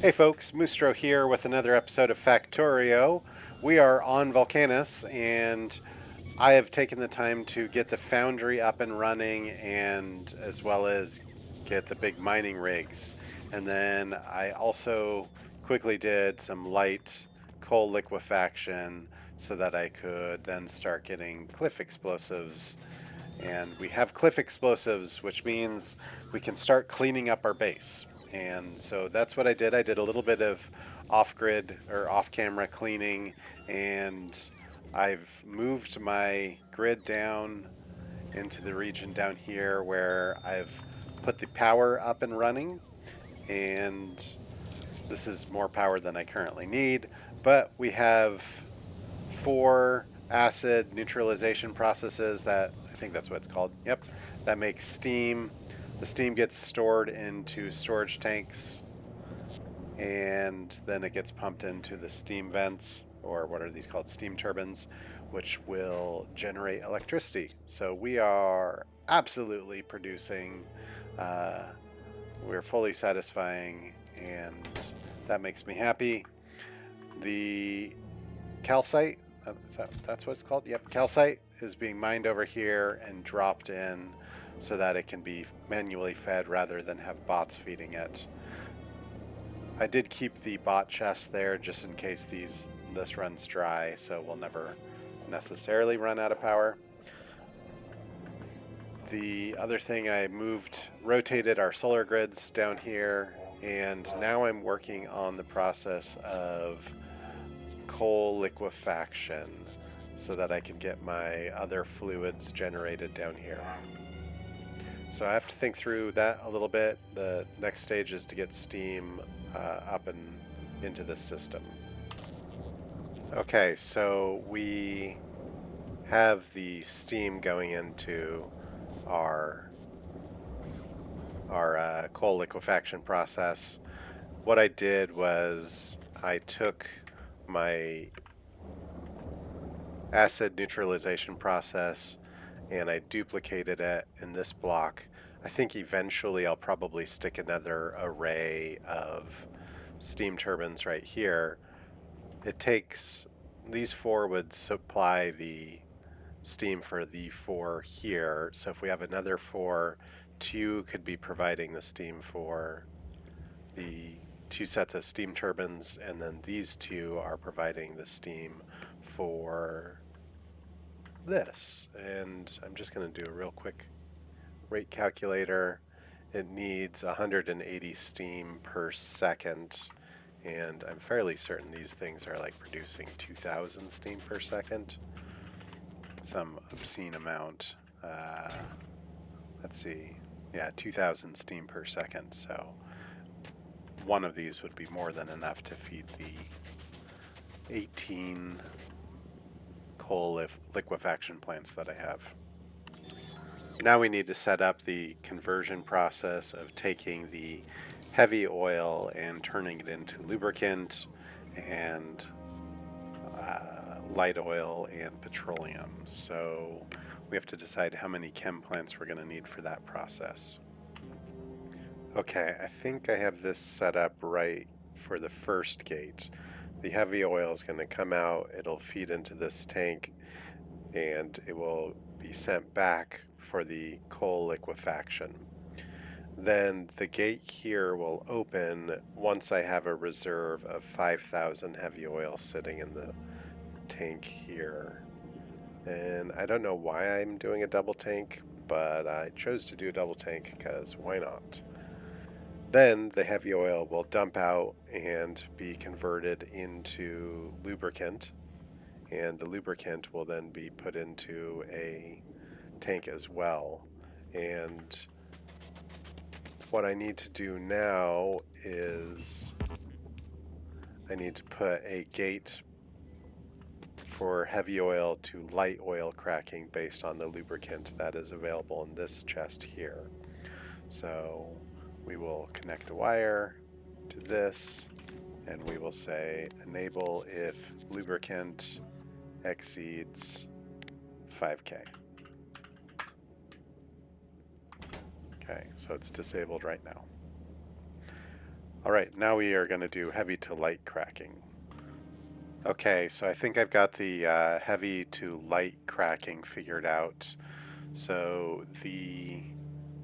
Hey folks, Moosetro here with another episode of Factorio. We are on Vulcanus and I have taken the time to get the foundry up and running and as well as get the big mining rigs. And then I also quickly did some light coal liquefaction so that I could then start getting cliff explosives. And we have cliff explosives, which means we can start cleaning up our base. And so that's what I did. I did a little bit of off-grid or off-camera cleaning, and I've moved my grid down into the region down here where I've put the power up and running. And this is more power than I currently need, but we have 4 acid neutralization processes that, I think that's what it's called. Yep, that makes steam. The steam gets stored into storage tanks and then it gets pumped into the steam vents, or what are these called? Steam turbines, which will generate electricity. So we are absolutely producing, we're fully satisfying, and that makes me happy. The calcite, that's what it's called? Yep, calcite is being mined over here and dropped in so that it can be manually fed rather than have bots feeding it. I did keep the bot chest there just in case this runs dry, so we'll never necessarily run out of power. The other thing, I rotated our solar grids down here, and now I'm working on the process of coal liquefaction so that I can get my other fluids generated down here. So I have to think through that a little bit. The next stage is to get steam up and into the system. Okay, so we have the steam going into our coal liquefaction process. What I did was I took my acid neutralization process and I duplicated it in this block. I think eventually I'll probably stick another array of steam turbines right here. It takes, these 4 would supply the steam for the 4 here. So if we have another 4, 2 could be providing the steam for the 2 sets of steam turbines, and then these 2 are providing the steam for this. And I'm just going to do a real quick rate calculator. It needs 180 steam per second, and I'm fairly certain these things are like producing 2,000 steam per second. Some obscene amount. Let's see. Yeah, 2,000 steam per second. So one of these would be more than enough to feed the 18 coal liquefaction plants that I have. Now we need to set up the conversion process of taking the heavy oil and turning it into lubricant and light oil and petroleum. So we have to decide how many chem plants we're going to need for that process. Okay, I think I have this set up right for the first gate. The heavy oil is going to come out, it'll feed into this tank, and it will be sent back for the coal liquefaction. Then the gate here will open once I have a reserve of 5,000 heavy oil sitting in the tank here. And I don't know why I'm doing a double tank, but I chose to do a double tank because why not? Then the heavy oil will dump out and be converted into lubricant, and the lubricant will then be put into a tank as well. And what I need to do now is I need to put a gate for heavy oil to light oil cracking based on the lubricant that is available in this chest here. So we will connect a wire to this, and we will say enable if lubricant exceeds 5K. Okay, so it's disabled right now. All right, now we are going to do heavy to light cracking. Okay, so I think I've got the heavy to light cracking figured out. So the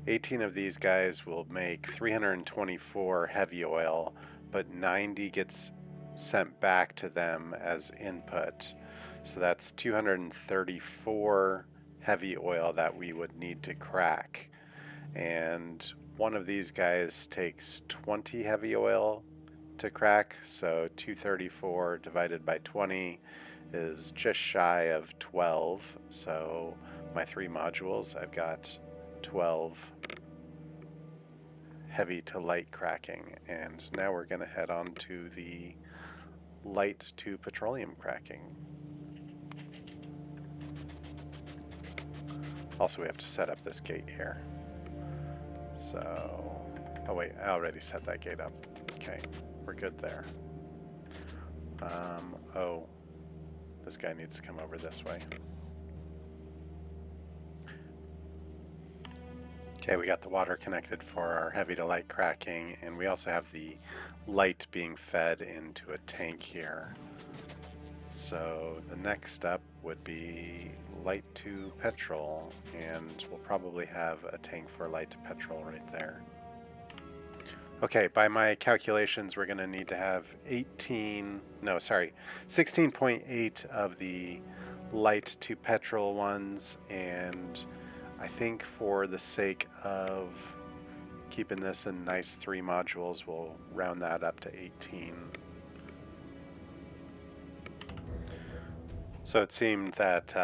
18 of these guys will make 324 heavy oil, but 90 gets sent back to them as input. So that's 234 heavy oil that we would need to crack. And one of these guys takes 20 heavy oil to crack, so 234 divided by 20 is just shy of 12. So my 3 modules, I've got 12 heavy to light cracking, and now we're going to head on to the light to petroleum cracking. Also, we have to set up this gate here. So, oh wait, I already set that gate up. Okay, we're good there. Oh, this guy needs to come over this way. Okay, we got the water connected for our heavy to light cracking, and we also have the light being fed into a tank here. So the next step would be light to petrol, and we'll probably have a tank for light to petrol right there. Okay, by my calculations, we're going to need to have 16.8 of the light to petrol ones, and I think for the sake of keeping this in nice 3 modules, we'll round that up to 18. So it seemed that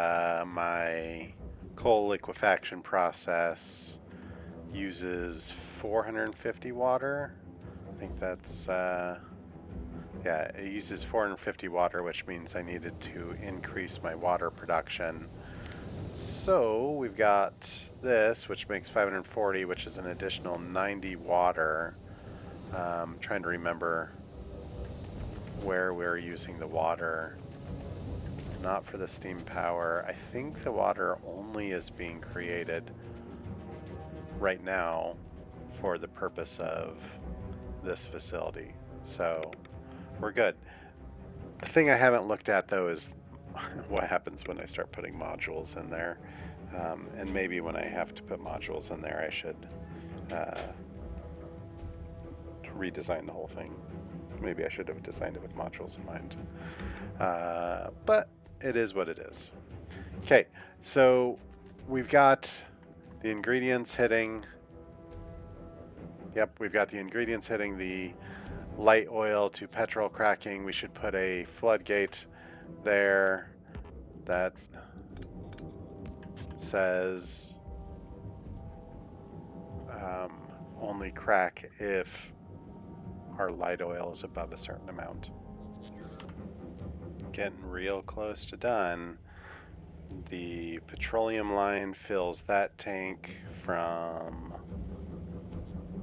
my coal liquefaction process uses 450 water. I think that's, yeah, it uses 450 water, which means I needed to increase my water production. So we've got this, which makes 540, which is an additional 90 water. Trying to remember where we're using the water. Not for the steam power. I think the water only is being created right now for the purpose of this facility. So we're good. The thing I haven't looked at though is what happens when I start putting modules in there. And maybe when I have to put modules in there, I should redesign the whole thing. Maybe I should have designed it with modules in mind. But it is what it is. Okay, so we've got the ingredients hitting. Yep, we've got the ingredients hitting the light oil to petrol cracking. We should put a floodgate there that says only crack if our light oil is above a certain amount. Getting real close to done. The petroleum line fills that tank from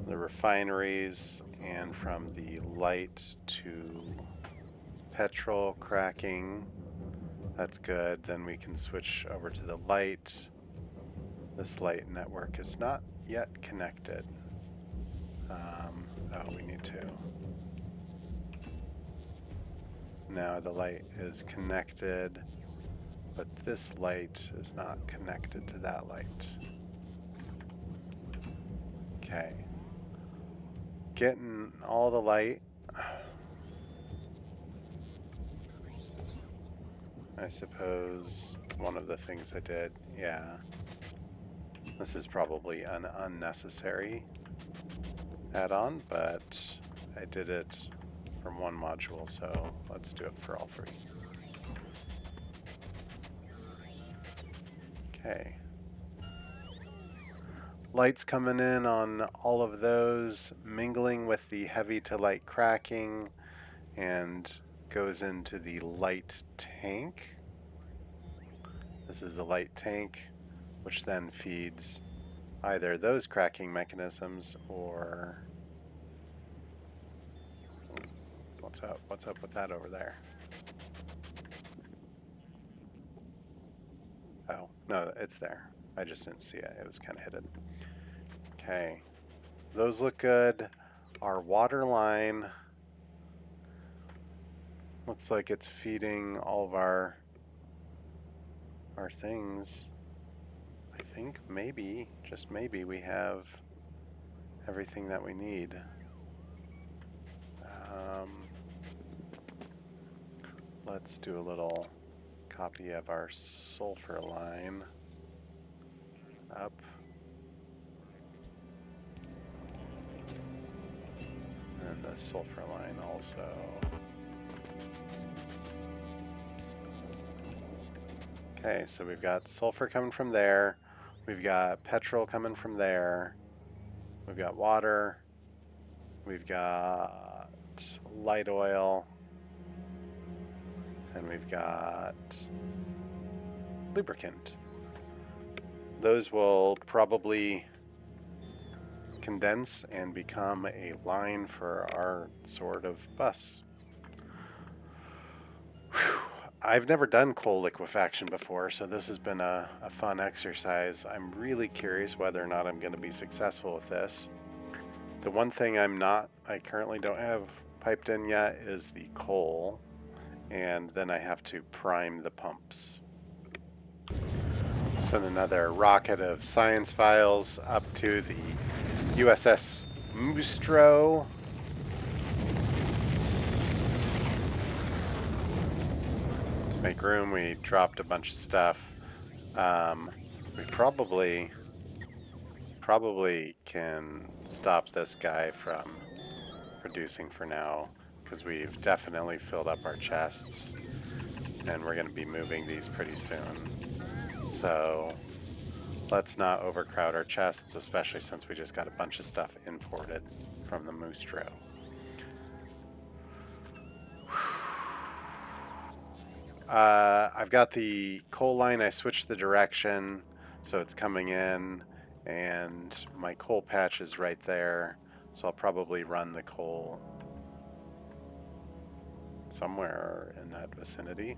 the refineries and from the light to petrol cracking. That's good. Then we can switch over to the light. This light network is not yet connected. Oh, we need to. Now the light is connected, but this light is not connected to that light. Okay. Getting all the light. I suppose one of the things I did, yeah. This is probably an unnecessary add-on, but I did it from one module, so let's do it for all 3. Okay. Lights coming in on all of those, mingling with the heavy to light cracking, and goes into the light tank. This is the light tank, which then feeds either those cracking mechanisms or what's up with that over there? Oh, no, it's there. I just didn't see it. It was kind of hidden. Okay. Those look good. our water line looks like it's feeding all of our things. I think maybe, just maybe, we have everything that we need. Let's do a little copy of our sulfur line up. And the sulfur line also. Okay, so we've got sulfur coming from there. We've got petrol coming from there. We've got water. We've got light oil. And we've got lubricant. Those will probably condense and become a line for our sort of bus. Whew. I've never done coal liquefaction before, so this has been a fun exercise. I'm really curious whether or not I'm going to be successful with this. The one thing I currently don't have piped in yet is the coal, and then I have to prime the pumps. Send another rocket of science files up to the USS Moosetro. To make room, we dropped a bunch of stuff. We probably can stop this guy from producing for now, because we've definitely filled up our chests, and we're going to be moving these pretty soon. So let's not overcrowd our chests, especially since we just got a bunch of stuff imported from the Moosetro. I've got the coal line. I switched the direction, so it's coming in, and my coal patch is right there, so I'll probably run the coal somewhere in that vicinity.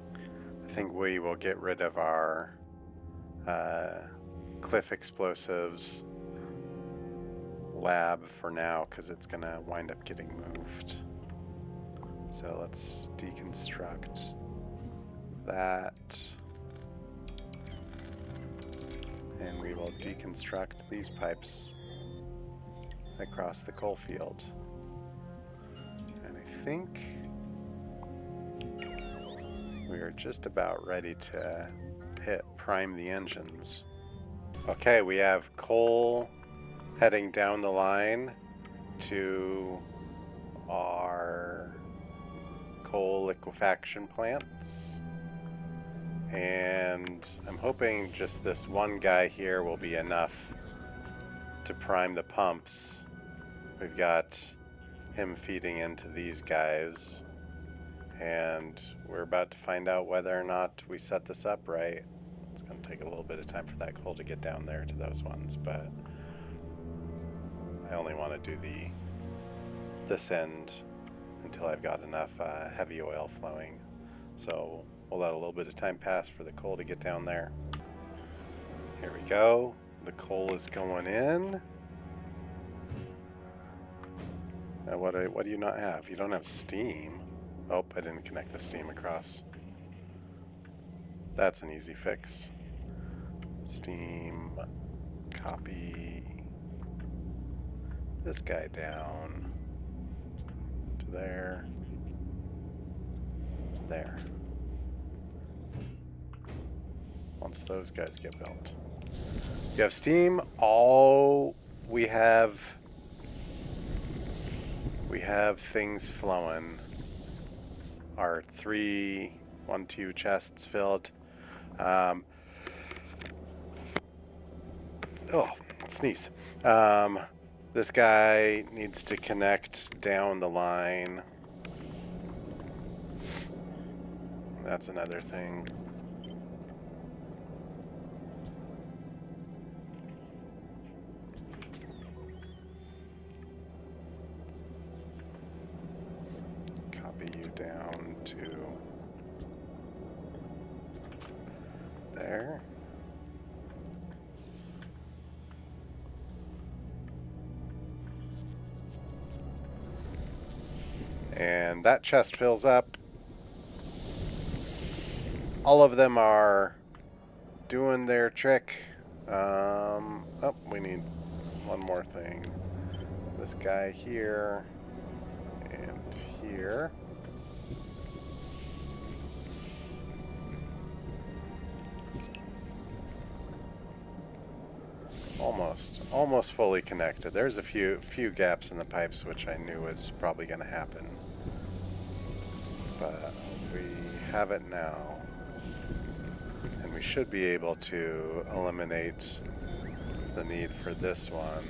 I think we will get rid of our cliff explosives lab for now, because it's going to wind up getting moved. So let's deconstruct that. And we will deconstruct these pipes across the coal field. And I think we are just about ready to hit prime the engines. Okay, we have coal heading down the line to our coal liquefaction plants, and I'm hoping just this one guy here will be enough to prime the pumps. We've got him feeding into these guys, and we're about to find out whether or not we set this up right. It's going to take a little bit of time for that coal to get down there to those ones, but I only want to do this end until I've got enough heavy oil flowing. So we'll let a little bit of time pass for the coal to get down there. Here we go. The coal is going in. Now what do you not have? You don't have steam. Oh, I didn't connect the steam across. That's an easy fix. Steam, copy this guy down to there, there. Once those guys get built. You have steam. All we have things flowing. Our 2 chests filled. Sneeze. This guy needs to connect down the line. That's another thing. Copy you down to there. And that chest fills up. All of them are doing their trick. Oh, we need one more thing. This guy here and here. Almost fully connected. There's a few gaps in the pipes, which I knew was probably going to happen. But we have it now. And we should be able to eliminate the need for this one.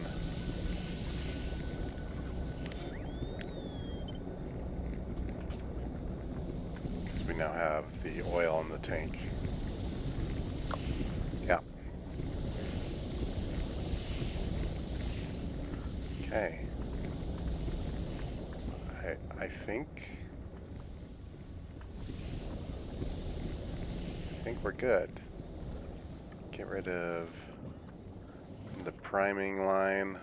Because we now have the oil in the tank. Yeah. Okay. I think we're good. Get rid of the priming line.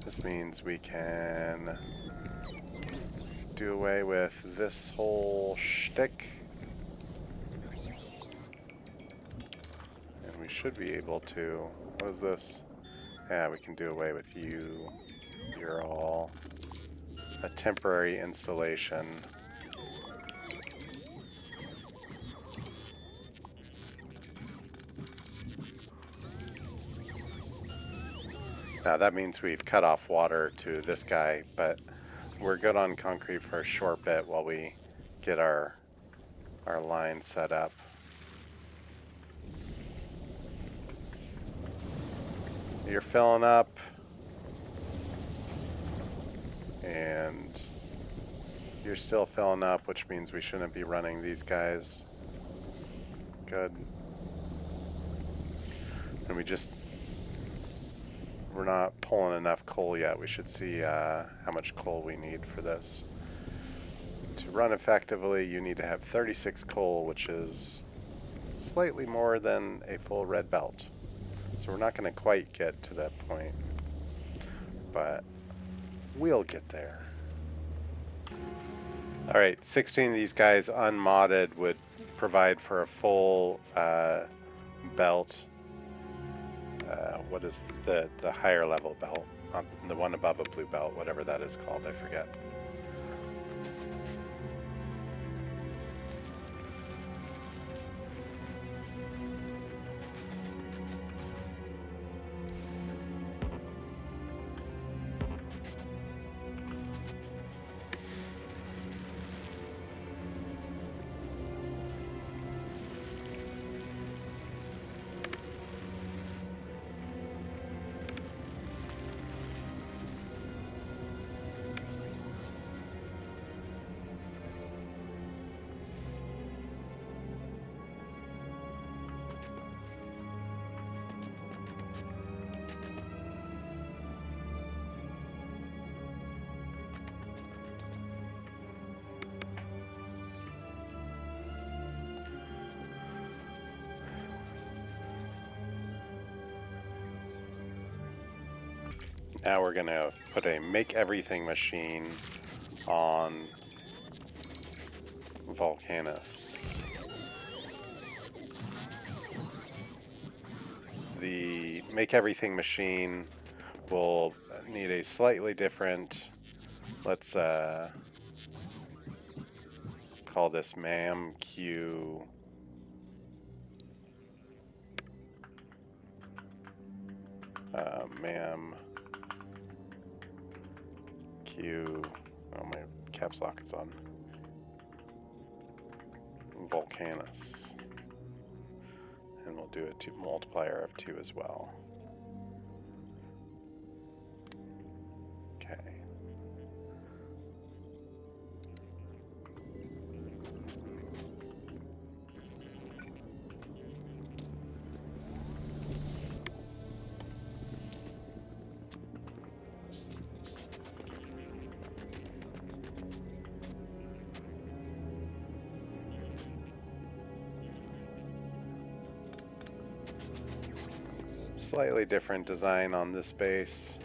This means we can do away with this whole shtick. And we should be able to... What is this? Yeah, we can do away with you. You're all a temporary installation. Now that means we've cut off water to this guy, but we're good on concrete for a short bit while we get our line set up. You're filling up, and you're still filling up, which means we shouldn't be running these guys. Good. And we're not pulling enough coal yet. We should see how much coal we need for this. To run effectively, you need to have 36 coal, which is slightly more than a full red belt. So we're not going to quite get to that point, but we'll get there. Alright, 16 of these guys unmodded would provide for a full belt. What is the higher level belt? Not the one above a blue belt, whatever that is called, I forget. Now we're going to put a make everything machine on Vulcanus. The make everything machine will need a slightly different, let's call this MAMQ. MAMQ. Oh, my caps lock is on. Vulcanus. And we'll do a multiplier of 2 as well. Okay. slightly different design on this base.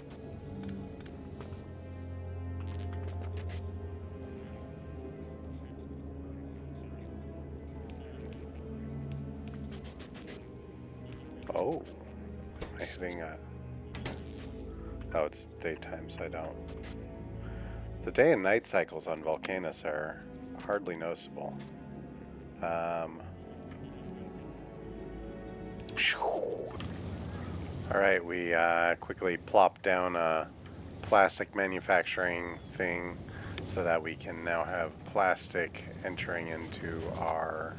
Oh, am I hitting a... Oh, it's daytime, so I don't. The day and night cycles on Vulcanus are hardly noticeable. Alright, we quickly plop down a plastic manufacturing thing so that we can now have plastic entering into our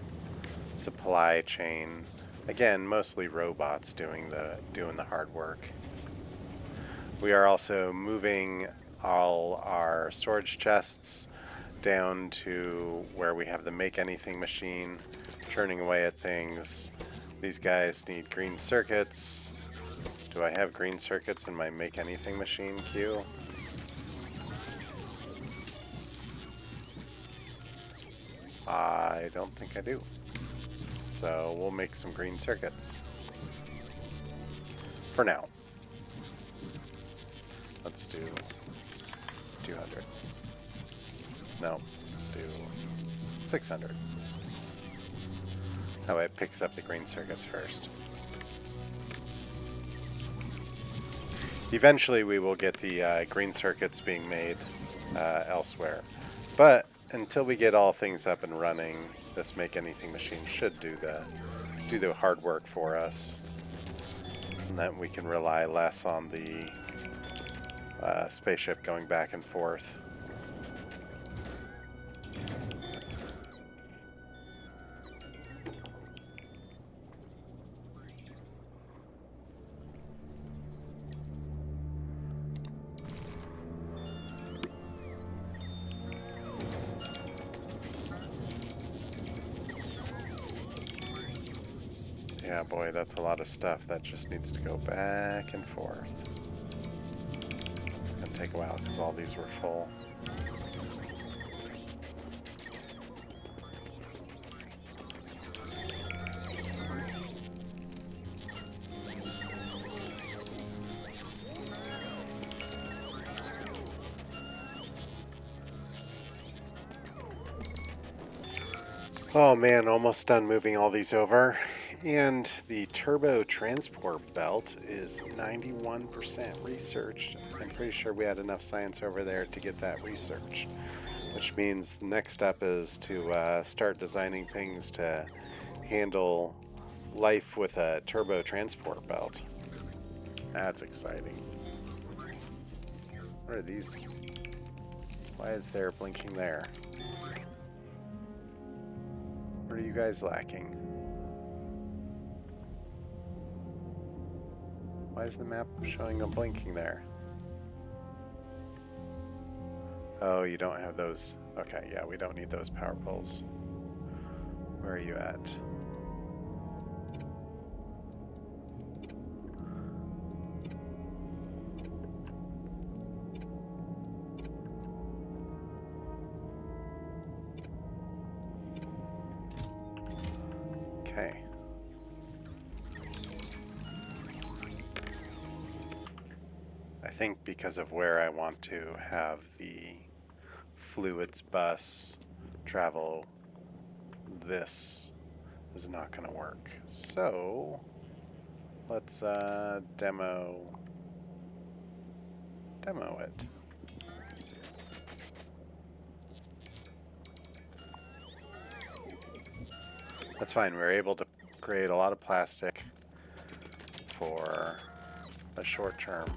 supply chain. Again, mostly robots doing the hard work. We are also moving all our storage chests down to where we have the make anything machine, churning away at things. These guys need green circuits. Do I have green circuits in my make anything machine queue? I don't think I do. So we'll make some green circuits. For now. Let's do 200. No, let's do 600. That way it picks up the green circuits first. Eventually we will get the green circuits being made elsewhere. But until we get all things up and running, this make anything machine should do the hard work for us. And then we can rely less on the spaceship going back and forth. Yeah, boy, that's a lot of stuff that just needs to go back and forth. It's gonna take a while because all these were full. Oh man, almost done moving all these over. And the turbo transport belt is 91% researched. I'm pretty sure we had enough science over there to get that researched. Which means the next step is to start designing things to handle life with a turbo transport belt. That's exciting. What are these? Why is there blinking there? What are you guys lacking? Why is the map showing a blinking there? Oh, you don't have those. Okay, yeah, we don't need those power poles. Where are you at? Okay. I think because of where I want to have the fluids bus travel, this is not going to work. So let's demo it. That's fine. We're able to create a lot of plastic for a short term.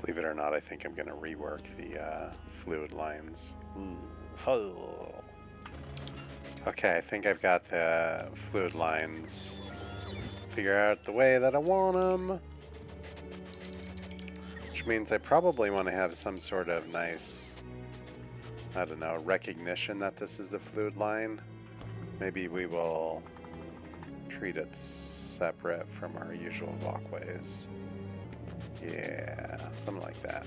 Believe it or not, I think I'm going to rework the fluid lines. Okay, I think I've got the fluid lines figured out the way that I want them. Which means I probably want to have some sort of nice, I don't know, recognition that this is the fluid line. Maybe we will treat it separate from our usual walkways. Yeah, something like that.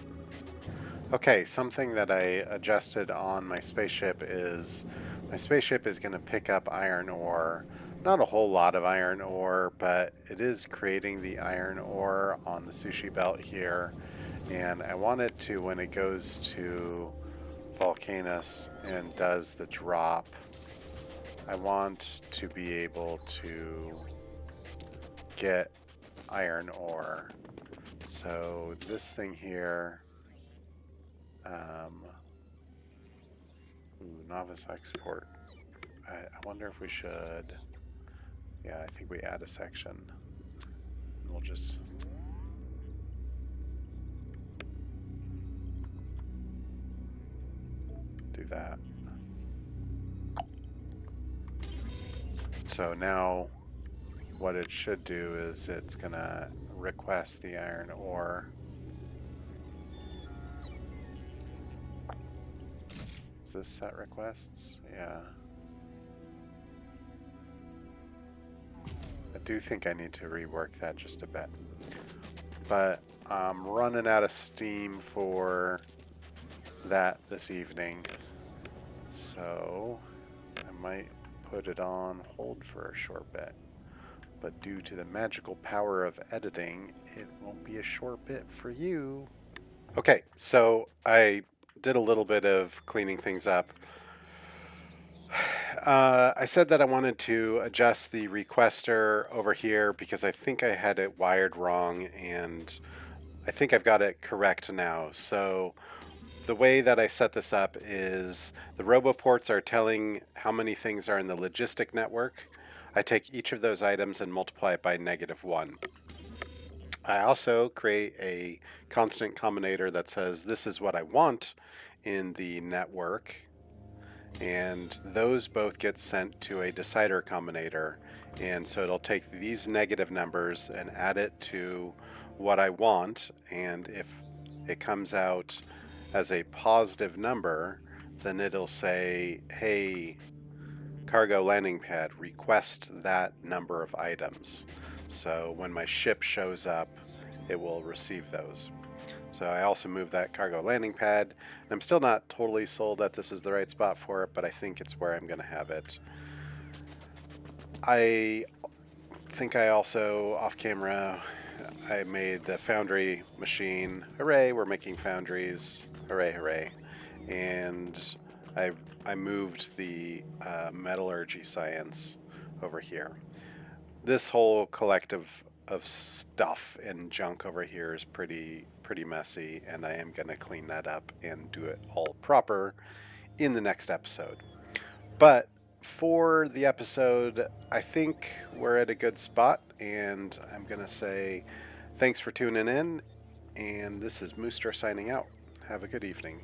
Okay, something that I adjusted on my spaceship is my spaceship is going to pick up iron ore Not a whole lot of iron ore, but it is creating the iron ore on the sushi belt here. And I want it to, when it goes to Vulcanus and does the drop, I want to be able to get iron ore. So this thing here, novice export. I wonder if we should, yeah, I think we add a section. We'll just do that. So now what it should do is it's gonna request the iron ore. Is this set requests? Yeah. I do think I need to rework that just a bit. But I'm running out of steam for that this evening. So I might put it on hold for a short bit. But due to the magical power of editing, it won't be a short bit for you. Okay, so I did a little bit of cleaning things up. I said that I wanted to adjust the requester over here because I think I had it wired wrong, and I think I've got it correct now. So the way that I set this up is the roboports are telling how many things are in the logistic network. I take each of those items and multiply it by -1. I also create a constant combinator that says this is what I want in the network, and those both get sent to a decider combinator, and so it'll take these negative numbers and add it to what I want, and if it comes out as a positive number, then it'll say, hey, cargo landing pad, request that number of items. So when my ship shows up, it will receive those. So I also moved that cargo landing pad. And I'm still not totally sold that this is the right spot for it, but I think it's where I'm going to have it. I think I also, off camera, I made the foundry machine. Hooray, we're making foundries. Hooray, hooray. And I moved the metallurgy science over here. This whole collective of stuff and junk over here is pretty messy, and I am going to clean that up and do it all proper in the next episode. But for the episode, I think we're at a good spot, and I'm going to say thanks for tuning in, and this is Moosetro signing out. Have a good evening.